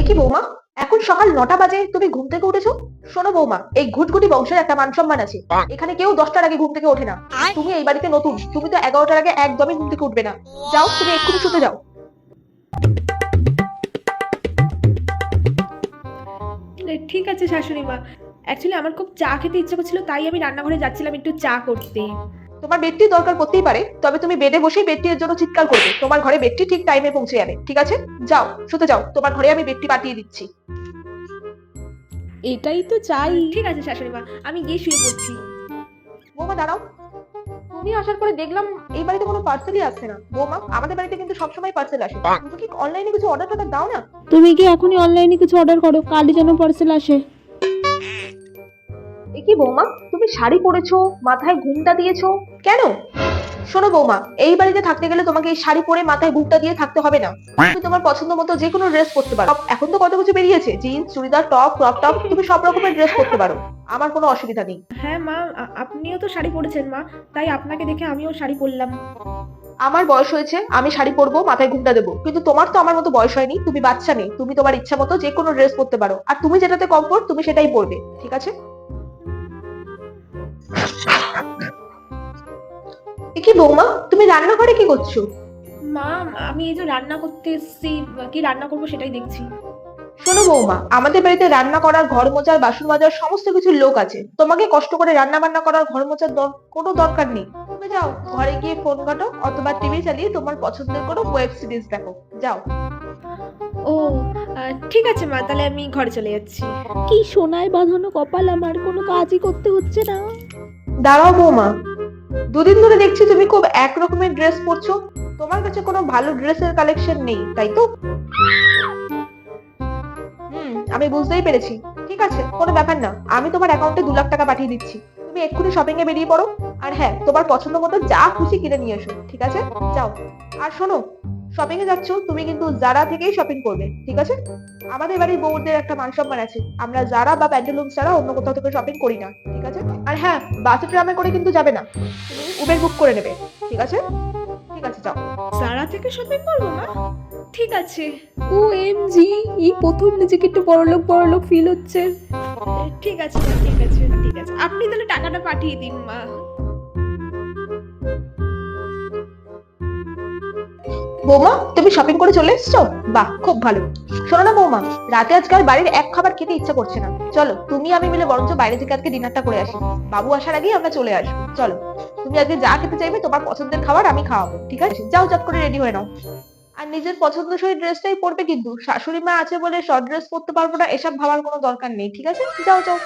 কি বৌমা, এখন সকাল 9টা বাজে, তুমি ঘুম থেকে উঠেছো? শোনো বৌমা, এই ঘুটঘুটি বংশের একটা মান সম্মান আছে। এখানে কেউ 10টার আগে ঘুম থেকে ওঠে না। তুমি এই বাড়িতে নতুন, তুমি তো 11টার আগে একদমই ঘুম থেকে উঠবে না। যাও, তুমি এক্ষুনি শুতে যাও। ঠিক আছে শাশুড়ি মা। অ্যাকচুয়ালি আমার খুব চা খেতে ইচ্ছা করছিল, তাই আমি রান্নাঘরে যাচ্ছিলাম একটু চা করতে। তোমার বেডটি দরকার পড়তেই পারে, তবে তুমি বেডে বসেই বেডটির জন্য চিৎকার করবে। তোমার ঘরে বেডটি ঠিক টাইমে পৌঁছে যাবে, ঠিক আছে? যাও, শুতে যাও, তোমার ঘরে আমি বেডটি পাঠিয়ে দিচ্ছি। এটাই তো চাই। ঠিক আছে শাশুড়ি মা, আমি গিয়ে শুয়ে পড়ছি। বৌমা দাঁড়াও, তুমি আসার পরে দেখলাম এই বাড়িতে কোনো পার্সেলই আসছে না। বৌমা, আমাদের বাড়িতে কিন্তু সবসময় পার্সেল আসে। তুমি কি অনলাইনে কিছু অর্ডার টর্ডার দাও না? তুমি কি এখনই অনলাইনে কিছু অর্ডার করো, কালই যেন পার্সেল আসে। এ কি বৌমা, তুমি শাড়ি পরেছো, মাথায় ঘুমটা দিয়েছো কেন? শোনো বৌমা, এই বাড়িতে থাকতে গেলে তোমাকে এই শাড়ি পরে মাথায় ঘুমটা দিয়ে থাকতে হবে না। তুমি তোমার পছন্দ মতো যে কোনো ড্রেস পরতে পারো। এখন তো কত কিছু বেরিয়েছে, jeans, churidar, top, crop top, তুমি সব রকমের ড্রেস পরতে পারো। আমার কোনো অসুবিধা নেই। হ্যাঁ মা, আপনিও তো শাড়ি পরেছেন মা, তাই আপনাকে দেখে আমিও শাড়ি পরলাম। আমার বয়স হয়েছে, আমি শাড়ি পরবো, মাথায় ঘুমটা দেবো, কিন্তু তোমার তো আমার মতো বয়স হয়নি। তুমি বাচ্চা মেয়ে, তুমি তোমার ইচ্ছা মতো যে কোনো ড্রেস পরতে পারো, আর তুমি যেটাতে কমফোর্ট তুমি সেটাই পরবে, ঠিক আছে? এ কি বৌমা, তুমি রান্নাঘরে কি করছো? মা, আমি এই যে রান্না করতে এসেছি, কি রান্না করবো সেটাই দেখছি। শোনো বৌমা, আমাদের বাড়িতে রান্না করার, ঘর মোছার, বাসন মাজার সমস্ত কিছু লোক আছে। তোমাকে কষ্ট করে রান্না বান্না করার, ঘর মোছার কোনো দরকার নেই। তুমি যাও, ঘরে গিয়ে ফোন ঘাটো অথবা টিভি চালিয়ে তোমার পছন্দের কোনো ওয়েব সিরিজ দেখো। যাও। ও, ঠিক আছে মা, তাহলে আমি ঘরে চলে যাচ্ছি। কি সোনায় বাঁধানো কপাল আমার, কোনো কাজই করতে হচ্ছে না। দাঁড়াও বৌমা, দুদিন ধরে দেখছি তুমি খুব এক রকমের ড্রেস পরছো। তোমার কাছে কোনো ভালো ড্রেসের কালেকশন নেই, তাই তো? আমি বুঝতেই পেরেছি। ঠিক আছে, কোনো ব্যাপার না, আমি তোমার অ্যাকাউন্টে 2 লাখ টাকা পাঠিয়ে দিচ্ছি। তুমি এক্ষুনি শপিং এ বেরিয়ে পড়ো। আর হ্যাঁ, তোমার পছন্দ মতো যা খুশি কিনে নিয়ে এসো, ঠিক আছে? যাও। আর শোনো, শপিং এ যাচ্ছ, তুমি কিন্তু জারা থেকেই শপিং করবে, ঠিক আছে? আমাদের বাড়ির বউদের একটা মান সম্মান আছে। আমরা জারা বা প্যান্টালুন ছাড়া অন্য কোথাও থেকে শপিং করি না, ঠিক আছে? আর হ্যাঁ, বাসে ট্রামে করে কিন্তু যাবে না, তুমি উবের বুক করে নেবে, ঠিক আছে? ঠিক আছে, যাও। সারা থেকে শপিং করবো মা? ঠিক আছে। ও এম জি, এই প্রথম নিজেকে একটু বড়লোক বড়লোক ফিল হচ্ছে। ঠিক আছে মা, ঠিক আছে, ঠিক আছে, আপনি তাহলে টাকাটা পাঠিয়ে দিন মা। বৌমা, তুমি শপিং করে চলে এসছো? বাহ, খুব ভালো। শোনো না বৌমা, রাতে আজকাল বাড়ির এক খাবার খেতে ইচ্ছা করছে না। চলো, তুমি আমি মিলে বরঞ্চ বাইরে থেকে আজকে ডিনারটা করে আসি। বাবু আসার আগেই আমরা চলে আসবো। চলো, তুমি আজকে যা খেতে চাইবে তোমার পছন্দের খাবার আমি খাওয়াবো, ঠিক আছে? যাও, চট করে রেডি হয়ে নাও। আর নিজের পছন্দসই ড্রেসটাই পরবে, কিন্তু শাশুড়ি মা আছে বলে শর্ট ড্রেস পরতে পারবো না এসব ভাবার কোনো দরকার নেই, ঠিক আছে? যাও যাও।